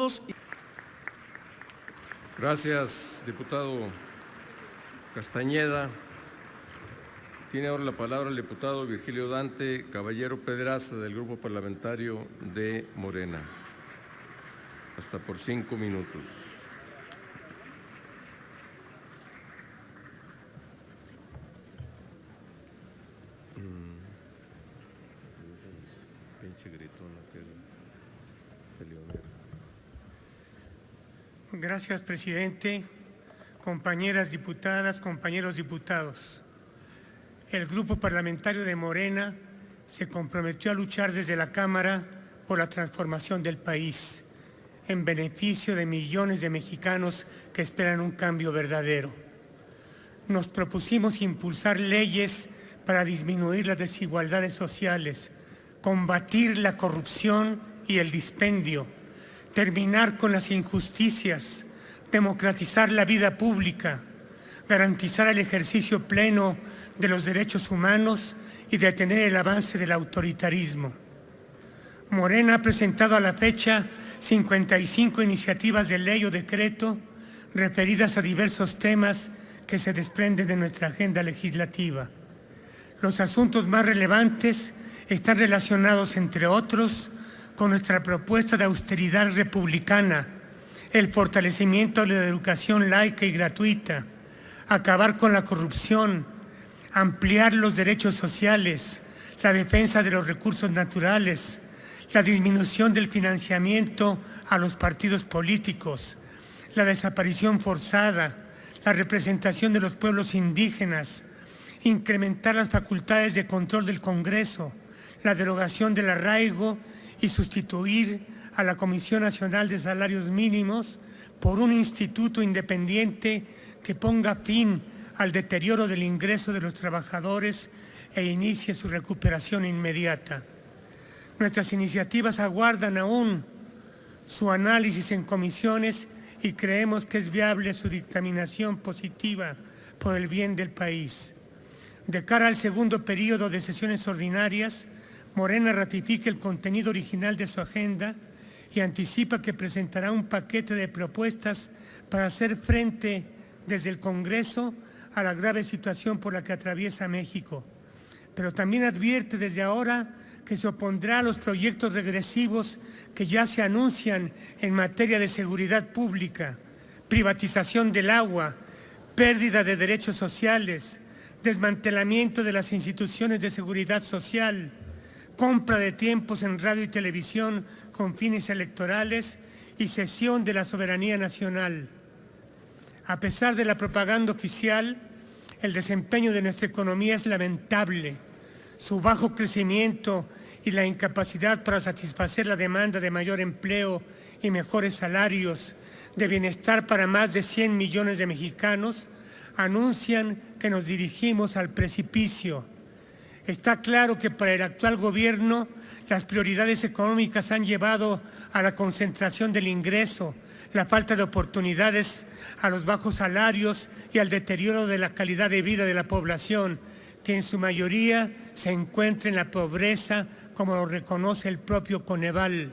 todos. Gracias, diputado Castañeda. Tiene ahora la palabra el diputado Virgilio Dante Caballero Pedraza, del Grupo Parlamentario de Morena. Hasta por 5 minutos. Gracias, presidente. Compañeras diputadas, compañeros diputados. El Grupo Parlamentario de Morena se comprometió a luchar desde la Cámara por la transformación del país, en beneficio de millones de mexicanos que esperan un cambio verdadero. Nos propusimos impulsar leyes para disminuir las desigualdades sociales, combatir la corrupción y el dispendio, terminar con las injusticias, democratizar la vida pública, garantizar el ejercicio pleno de los derechos humanos y detener el avance del autoritarismo. Morena ha presentado a la fecha 55 iniciativas de ley o decreto referidas a diversos temas que se desprenden de nuestra agenda legislativa. Los asuntos más relevantes están relacionados, entre otros, con nuestra propuesta de austeridad republicana, el fortalecimiento de la educación laica y gratuita, acabar con la corrupción, ampliar los derechos sociales, la defensa de los recursos naturales, la disminución del financiamiento a los partidos políticos, la desaparición forzada, la representación de los pueblos indígenas, incrementar las facultades de control del Congreso, la derogación del arraigo y sustituir a la Comisión Nacional de Salarios Mínimos por un instituto independiente que ponga fin al deterioro del ingreso de los trabajadores e inicie su recuperación inmediata. Nuestras iniciativas aguardan aún su análisis en comisiones y creemos que es viable su dictaminación positiva por el bien del país. De cara al segundo periodo de sesiones ordinarias, Morena ratifica el contenido original de su agenda y anticipa que presentará un paquete de propuestas para hacer frente desde el Congreso a la grave situación por la que atraviesa México. Pero también advierte desde ahora que se opondrá a los proyectos regresivos que ya se anuncian en materia de seguridad pública, privatización del agua, pérdida de derechos sociales, desmantelamiento de las instituciones de seguridad social, compra de tiempos en radio y televisión con fines electorales y cesión de la soberanía nacional. A pesar de la propaganda oficial, el desempeño de nuestra economía es lamentable. Su bajo crecimiento y la incapacidad para satisfacer la demanda de mayor empleo y mejores salarios, de bienestar para más de 100 millones de mexicanos, anuncian que nos dirigimos al precipicio. Está claro que para el actual gobierno las prioridades económicas han llevado a la concentración del ingreso, la falta de oportunidades, a los bajos salarios y al deterioro de la calidad de vida de la población, que en su mayoría se encuentra en la pobreza, como lo reconoce el propio Coneval.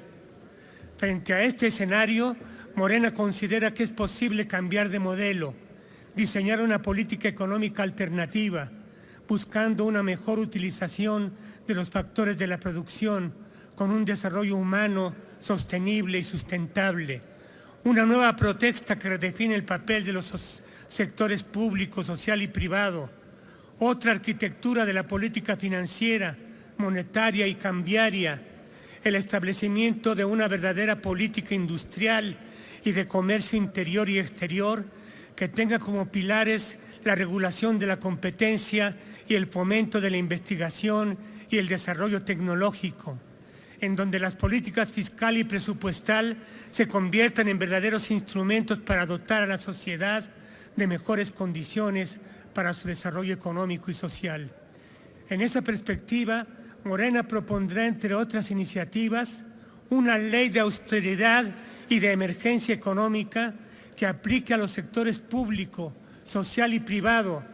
Frente a este escenario, Morena considera que es posible cambiar de modelo, diseñar una política económica alternativa, buscando una mejor utilización de los factores de la producción, con un desarrollo humano sostenible y sustentable. Una nueva propuesta que redefine el papel de los sectores público, social y privado. Otra arquitectura de la política financiera, monetaria y cambiaria. El establecimiento de una verdadera política industrial y de comercio interior y exterior que tenga como pilares la regulación de la competencia y el fomento de la investigación y el desarrollo tecnológico, en donde las políticas fiscal y presupuestal se conviertan en verdaderos instrumentos para dotar a la sociedad de mejores condiciones para su desarrollo económico y social. En esa perspectiva, Morena propondrá, entre otras iniciativas, una ley de austeridad y de emergencia económica que aplique a los sectores público, social y privado,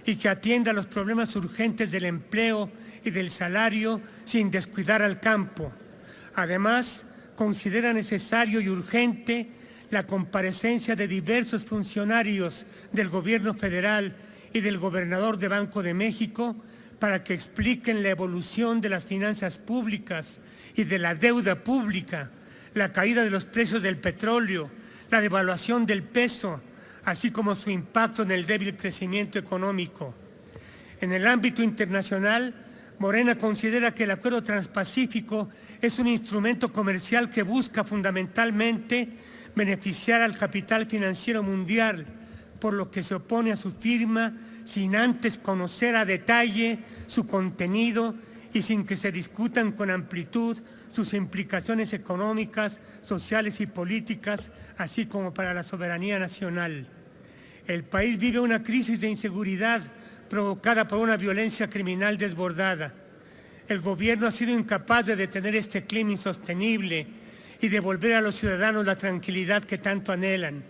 y que atienda los problemas urgentes del empleo y del salario sin descuidar al campo. Además, considera necesario y urgente la comparecencia de diversos funcionarios del Gobierno federal y del gobernador de Banco de México para que expliquen la evolución de las finanzas públicas y de la deuda pública, la caída de los precios del petróleo, la devaluación del peso, así como su impacto en el débil crecimiento económico. En el ámbito internacional, Morena considera que el Acuerdo Transpacífico es un instrumento comercial que busca fundamentalmente beneficiar al capital financiero mundial, por lo que se opone a su firma sin antes conocer a detalle su contenido y sin que se discutan con amplitud sus implicaciones económicas, sociales y políticas, así como para la soberanía nacional. El país vive una crisis de inseguridad provocada por una violencia criminal desbordada. El gobierno ha sido incapaz de detener este clima insostenible y devolver a los ciudadanos la tranquilidad que tanto anhelan.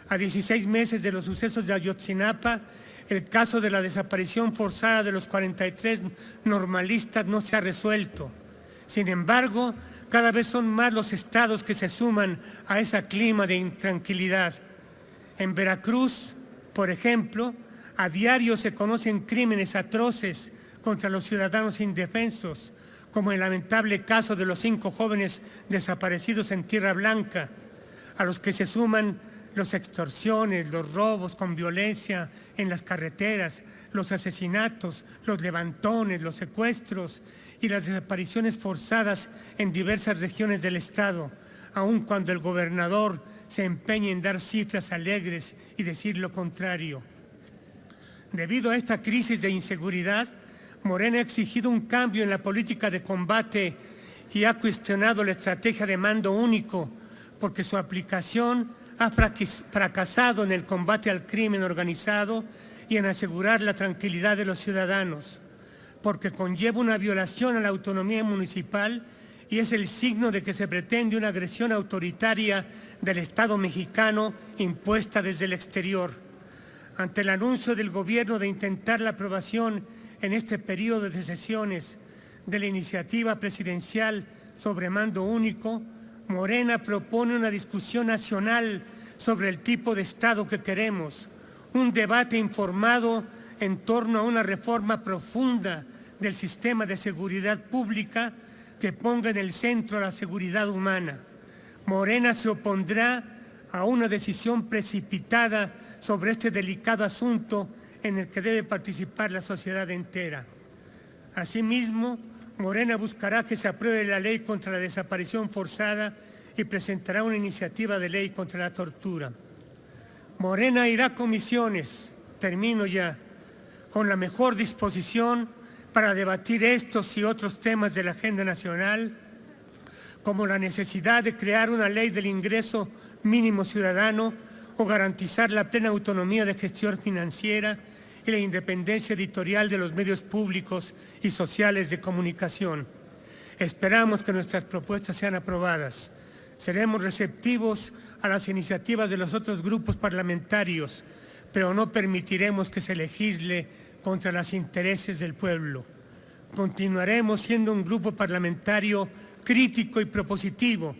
A 16 meses de los sucesos de Ayotzinapa, el caso de la desaparición forzada de los 43 normalistas no se ha resuelto. Sin embargo, cada vez son más los estados que se suman a ese clima de intranquilidad. En Veracruz, por ejemplo, a diario se conocen crímenes atroces contra los ciudadanos indefensos, como el lamentable caso de los 5 jóvenes desaparecidos en Tierra Blanca, a los que se suman las extorsiones, los robos con violencia en las carreteras, los asesinatos, los levantones, los secuestros y las desapariciones forzadas en diversas regiones del Estado, aun cuando el gobernador se empeña en dar cifras alegres y decir lo contrario. Debido a esta crisis de inseguridad, Morena ha exigido un cambio en la política de combate y ha cuestionado la estrategia de mando único, porque su aplicación ha fracasado en el combate al crimen organizado y en asegurar la tranquilidad de los ciudadanos, porque conlleva una violación a la autonomía municipal y es el signo de que se pretende una agresión autoritaria del Estado mexicano impuesta desde el exterior. Ante el anuncio del gobierno de intentar la aprobación en este periodo de sesiones de la iniciativa presidencial sobre mando único, Morena propone una discusión nacional sobre el tipo de Estado que queremos, un debate informado en torno a una reforma profunda del sistema de seguridad pública que ponga en el centro a la seguridad humana. Morena se opondrá a una decisión precipitada sobre este delicado asunto en el que debe participar la sociedad entera. Asimismo, Morena buscará que se apruebe la ley contra la desaparición forzada y presentará una iniciativa de ley contra la tortura. Morena irá a comisiones, termino ya, con la mejor disposición para debatir estos y otros temas de la agenda nacional, como la necesidad de crear una ley del ingreso mínimo ciudadano o garantizar la plena autonomía de gestión financiera y la independencia editorial de los medios públicos y sociales de comunicación. Esperamos que nuestras propuestas sean aprobadas. Seremos receptivos a las iniciativas de los otros grupos parlamentarios, pero no permitiremos que se legisle contra los intereses del pueblo. Continuaremos siendo un grupo parlamentario crítico y propositivo,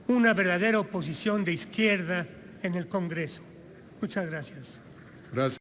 una verdadera oposición de izquierda en el Congreso. Muchas gracias. Gracias.